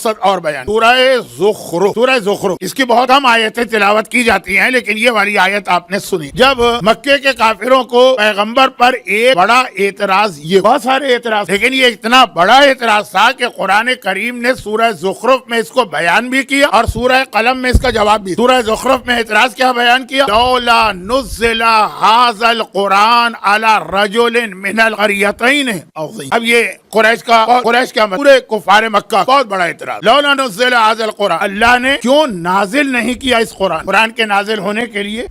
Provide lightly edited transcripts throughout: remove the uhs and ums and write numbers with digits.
مقصد اور بیان. سورہ زخرف اس کی بہت کم آیتیں تلاوت کی جاتی ہیں، لیکن یہ والی آیت آپ نے سنی. جب مکے کے کافروں کو پیغمبر پر ایک بڑا اعتراض، یہ بہت سارے اعتراض، لیکن یہ اتنا بڑا اعتراض تھا کہ قرآن کریم نے سورہ زخرف میں اس کو بیان بھی کیا اور سورہ قلم میں اس کا جواب بھی. سورہ زخرف میں اعتراض کیا بیان کیا؟ لولا نزل ھذا القرآن علی رجل من القریتین عظیم. اب یہ قریش کا پورے کفار مکہ بہت بڑا اعتراض. لولا نزل ھذا القرآن، اللہ نے کیوں نازل نہیں کیا اس قرآن کے نازل ہونے کے لیے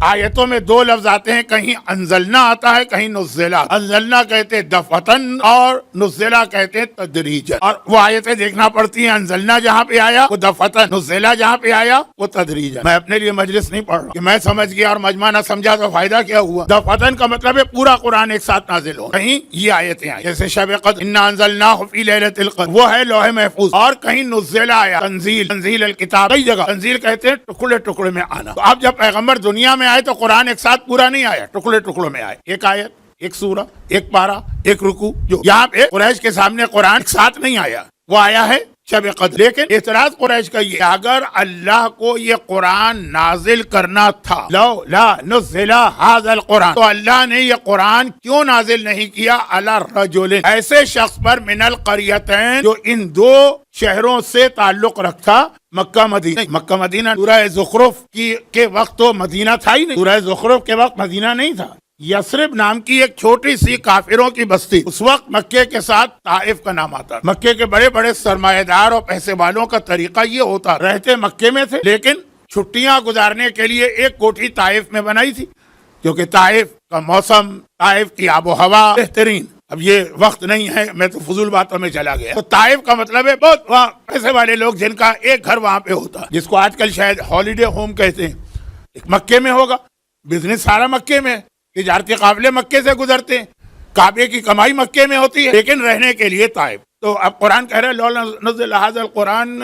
آیتوں میں دو لفظ آتے ہیں، کہیں انزلنا آتا ہے، کہیں نزلہ. انزلنا کہتے دفتن اور نزلہ کہتے تدریجا، اور وہ آیتیں دیکھنا پڑتی ہیں. انزلنا جہاں پہ آیا وہ دفتن، نزلہ جہاں پہ آیا وہ تدریجا. میں اپنے لیے مجلس نہیں پڑھ رہا کہ میں سمجھ گیا اور مجمع نہ سمجھا تو فائدہ کیا ہوا. دفتن کا مطلب ہے پورا قرآن ایک ساتھ نازل ہو. کہیں یہ آیتیں آئی جیسے شب قدر انا انزلناہ فی لیلۃ القدر، وہ ہے لوح محفوظ. اور کہیں نزلہ آیا، تنزیل الکتاب. کئی جگہ تنزیل کہتے ہیں ٹکڑے ٹکڑے میں آنا. تو اب جب پیغمبر دنیا میں آئے تو قرآن ایک ساتھ پورا نہیں آیا، ٹکڑے ٹکڑوں میں آئے. ایک آیت، ایک سورہ، ایک پارہ، ایک رکوع. جو یہاں پہ قریش کے سامنے قرآن ایک ساتھ نہیں آیا، وہ آیا ہے شب قدر. لیکن اعتراض قریش کا یہ، اگر اللہ کو یہ قرآن نازل کرنا تھا، لولا نزل ھذا القرآن، تو اللہ نے یہ قرآن کیوں نازل نہیں کیا علی رجل، ایسے شخص پر، من القریتین، جو ان دو شہروں سے تعلق رکھتا، مکہ مدینہ. مکہ مدینہ سورہ زخرف کے وقت تو مدینہ تھا ہی نہیں، سورہ زخرف کے وقت مدینہ نہیں تھا. یثرب نام کی ایک چھوٹی سی کافروں کی بستی، اس وقت مکے کے ساتھ طائف کا نام آتا. مکے کے بڑے بڑے سرمایہ دار اور پیسے والوں کا طریقہ یہ ہوتا، رہتے مکے میں تھے لیکن چھٹیاں گزارنے کے لیے ایک کوٹھی طائف میں بنائی تھی، کیونکہ طائف کا موسم، طائف کی آب و ہوا بہترین. اب یہ وقت نہیں ہے، میں تو فضول باتوں میں چلا گیا. تو طائف کا مطلب ہے بہت وہاں پیسے والے لوگ جن کا ایک گھر وہاں پہ ہوتا، جس کو آج کل شاید ہالیڈے ہوم کہتے ہیں. ایک مکے میں ہوگا، بزنس سارا مکے میں، تجارتی قافلے مکے سے گزرتے ہیں، کعبے کی کمائی مکے میں ہوتی ہے، لیکن رہنے کے لیے طائف. تو اب قرآن کہہ رہے لولا نزل ھذا القرآن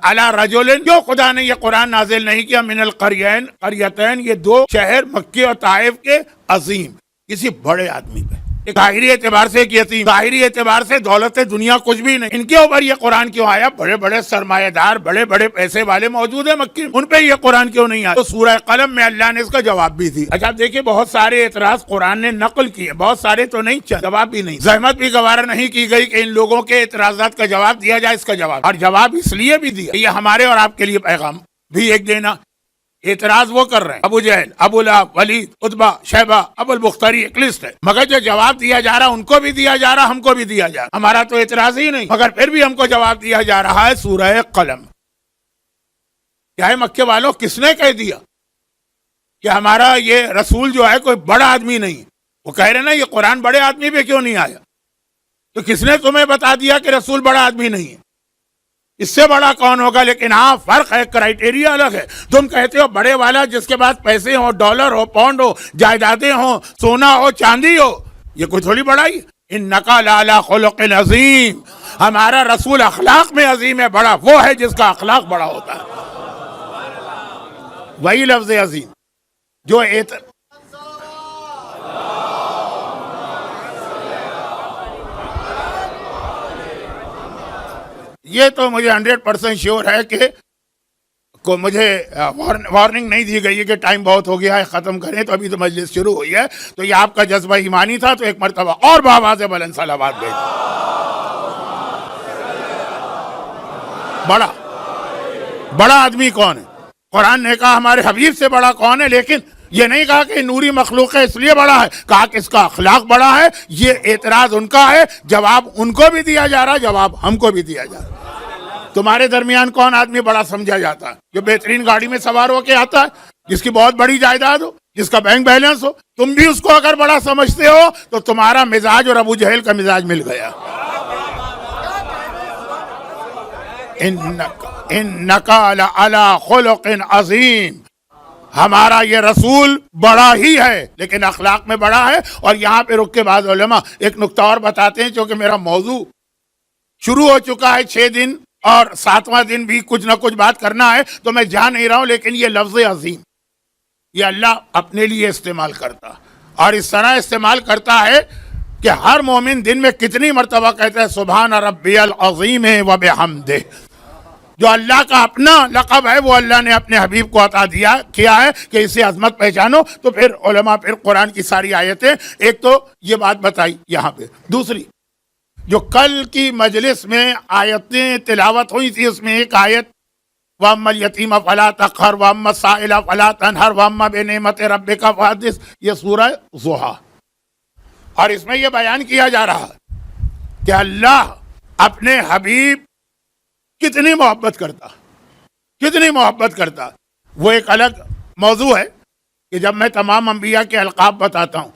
علی رجل، جو خدا نے یہ قرآن نازل نہیں کیا من القریتین، یہ دو شہر مکے اور طائف کے، عظیم، کسی بڑے آدمی پہ. ظاہری اعتبار سے ایک یتیم، ظاہری اعتبار سے دولت دنیا کچھ بھی نہیں. ان کے اوپر یہ قرآن کیوں آیا؟ بڑے بڑے سرمایہ دار، بڑے بڑے پیسے والے موجود ہیں مکے میں، ان پہ یہ قرآن کیوں نہیں آیا؟ تو سورہ قلم میں اللہ نے اس کا جواب بھی دی. اچھا دیکھیں، بہت سارے اعتراض قرآن نے نقل کیے، بہت سارے تو نہیں، جواب بھی نہیں. زحمت بھی گوارا نہیں کی گئی کہ ان لوگوں کے اعتراضات کا جواب دیا جائے. اس کا جواب، اور جواب اس لیے بھی دیا، یہ ہمارے اور آپ کے لیے پیغام بھی ایک دینا. اعتراض وہ کر رہے ہیں، ابو جہل، ابو لہب، ولید، عتبہ، شیبہ، ابو البختری، ایک لسٹ ہے. مگر جو جواب دیا جا رہا ان کو بھی دیا جا رہا، ہم کو بھی دیا جا رہا. ہمارا تو اعتراض ہی نہیں، مگر پھر بھی ہم کو جواب دیا جا رہا ہے. سورہ قلم کیا ہے؟ مکے والوں کس نے کہہ دیا کہ ہمارا یہ رسول جو ہے کوئی بڑا آدمی نہیں؟ وہ کہہ رہے نا یہ قرآن بڑے آدمی پہ کیوں نہیں آیا؟ تو کس نے تمہیں بتا دیا کہ رسول بڑا آدمی نہیں ہے؟ اس سے بڑا کون ہوگا؟ لیکن ہاں فرق ہے، کرائیٹیریا الگ ہے. تم کہتے ہو بڑے والا جس کے پاس پیسے ہو، ڈالر ہو، پاؤنڈ ہو، جائیدادیں ہوں، سونا ہو، چاندی ہو. یہ کوئی تھوڑی بڑائی. انک لعلی خلق عظیم، ہمارا رسول اخلاق میں عظیم ہے. بڑا وہ ہے جس کا اخلاق بڑا ہوتا ہے. وہی لفظ عظیم جو یہ تو مجھے 100% شیور ہے کہ مجھے وارننگ نہیں دی گئی ہے کہ ٹائم بہت ہو گیا ہے، ختم کریں. تو ابھی تو مجلس شروع ہوئی ہے، تو یہ آپ کا جذبہ ایمانی تھا. تو ایک مرتبہ اور بآواز بلند صلوات بھیج. بڑا آدمی کون ہے؟ قرآن نے کہا ہمارے حبیب سے بڑا کون ہے، لیکن یہ نہیں کہا کہ نوری مخلوق ہے اس لیے بڑا ہے، کہا کہ اس کا اخلاق بڑا ہے. یہ اعتراض ان کا ہے، جواب ان کو بھی دیا جا رہا، جواب ہم کو بھی دیا جا رہا. تمہارے درمیان کون آدمی بڑا سمجھا جاتا ہے؟ جو بہترین گاڑی میں سوار ہو کے آتا ہے، جس کی بہت بڑی جائیداد ہو، جس کا بینک بیلنس ہو. تم بھی اس کو اگر بڑا سمجھتے ہو تو تمہارا مزاج اور ابو جہل کا مزاج مل گیا. انک لعلی خلق عظیم، ہمارا یہ رسول بڑا ہی ہے لیکن اخلاق میں بڑا ہے. اور یہاں پہ رک کے بعض علماء ایک نکتہ اور بتاتے ہیں، چونکہ میرا موضوع شروع ہو چکا ہے، 6 دن اور 7واں دن بھی کچھ نہ کچھ بات کرنا ہے، تو میں جا نہیں رہا ہوں. لیکن یہ لفظ عظیم یہ اللہ اپنے لیے استعمال کرتا، اور اس طرح استعمال کرتا ہے کہ ہر مومن دن میں کتنی مرتبہ کہتا ہے سبحان ربی العظیم و بحمدہ. جو اللہ کا اپنا لقب ہے وہ اللہ نے اپنے حبیب کو عطا کیا ہے کہ اسے عظمت پہچانو. تو پھر علماء پھر قرآن کی ساری آیتیں، ایک تو یہ بات بتائی یہاں پہ، دوسری جو کل کی مجلس میں آیتیں تلاوت ہوئی تھی اس میں ایک آیت وَأَمَّا الْيَتِيمَ فَلَا تَقْهَرْ وَأَمَّا السَّائِلَ فَلَا تَنْهَرْ وَأَمَّا بِنِعْمَتِ رَبِّكَ فَحَدِّثْ، یہ سورہ ضحیٰ. اور اس میں یہ بیان کیا جا رہا ہے کہ اللہ اپنے حبیب کتنی محبت کرتا، کتنی محبت کرتا. وہ ایک الگ موضوع ہے کہ جب میں تمام انبیاء کے القاب بتاتا ہوں،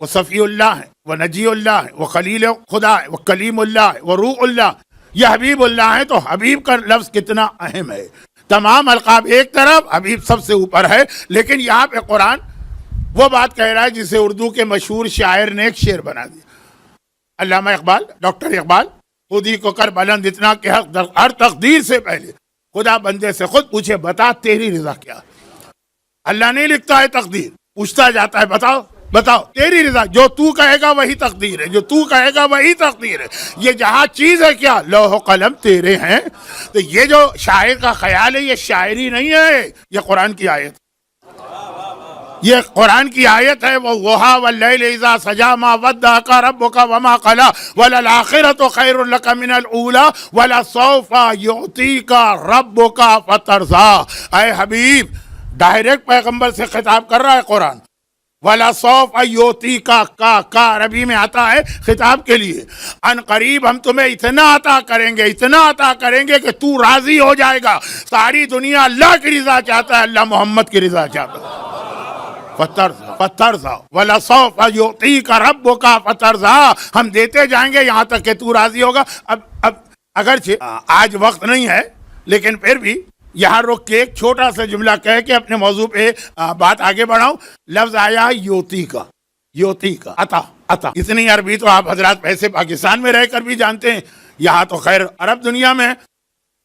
وہ صفی اللہ ہے، وہ نجی اللہ ہے، وہ خلیل خدا ہے، وہ کلیم اللہ ہے، وہ روح اللہ، یہ حبیب اللہ ہے. تو حبیب کا لفظ کتنا اہم ہے. تمام القاب ایک طرف، حبیب سب سے اوپر ہے. لیکن یہاں پہ قرآن وہ بات کہہ رہا ہے جسے اردو کے مشہور شاعر نے ایک شعر بنا دیا. علامہ اقبال، ڈاکٹر اقبال، خود ہی کو کر بلند اتنا کہ ہر تقدیر سے پہلے خدا بندے سے خود پوچھے بتا تیری رضا کیا. اللہ نہیں لکھتا ہے تقدیر، پوچھتا جاتا ہے بتاؤ بتاؤ تیری رضا. جو تو کہے گا وہی تقدیر ہے، جو تو کہے گا وہی تقدیر ہے. یہ جہاں چیز ہے کیا، لوح و قلم تیرے ہیں. تو یہ جو شاعر کا خیال ہے یہ شاعری نہیں ہے، یہ قرآن کی آیت، یہ قرآن کی آیت ہے. وَالضُّحَىٰ وَاللَّيْلِ إِذَا سَجَىٰ مَا وَدَّعَكَ رَبُّكَ وَمَا قَلَىٰ وَلَلْآخِرَةُ خَيْرٌ لَكَ مِنَ الْأُولَىٰ وَلَسَوْفَ يُعْطِيكَ رَبُّكَ فَتَرْضَىٰ. اے حبیب، ڈائریکٹ پیغمبر سے خطاب کر رہا ہے قرآن. وَلَسَوْفَ يُعْطِيكَ کا عربی میں آتا ہے خطاب کے لیے. ان قریب ہم تمہیں اتنا عطا کریں گے، اتنا عطا کریں گے کہ تو راضی ہو جائے گا. ساری دنیا اللہ کی رضا چاہتا ہے، اللہ محمد کی رضا چاہتا ہے. فترضا وَلَسَوْفَ يُعْطِيكَ رَبُّكَ فَتَرْضَىٰ. ہم دیتے جائیں گے یہاں تک کہ تو راضی ہوگا. اب اگرچہ آج وقت نہیں ہے لیکن پھر بھی یہاں رک کے ایک چھوٹا سا جملہ کہہ کے اپنے موضوع پہ بات آگے بڑھاؤں. لفظ آیا یوتی کا، یوتی کا، عطا عطا. اتنی عربی تو آپ حضرات ایسے پاکستان میں رہ کر بھی جانتے ہیں، یہاں تو خیر عرب دنیا میں.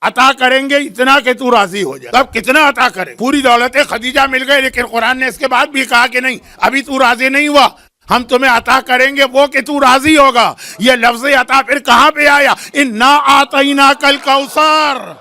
عطا کریں گے اتنا کہ تو راضی ہو جائے. اب کتنا عطا کرے؟ پوری دولت خدیجہ مل گئے لیکن قرآن نے اس کے بعد بھی کہا کہ نہیں، ابھی تو راضی نہیں ہوا، ہم تمہیں عطا کریں گے وہ کہ تو راضی ہوگا. یہ لفظ عطا پھر کہاں پہ آیا؟ اِنَّا أَعْطَيْنَاكَ الْكَوْثَرَ.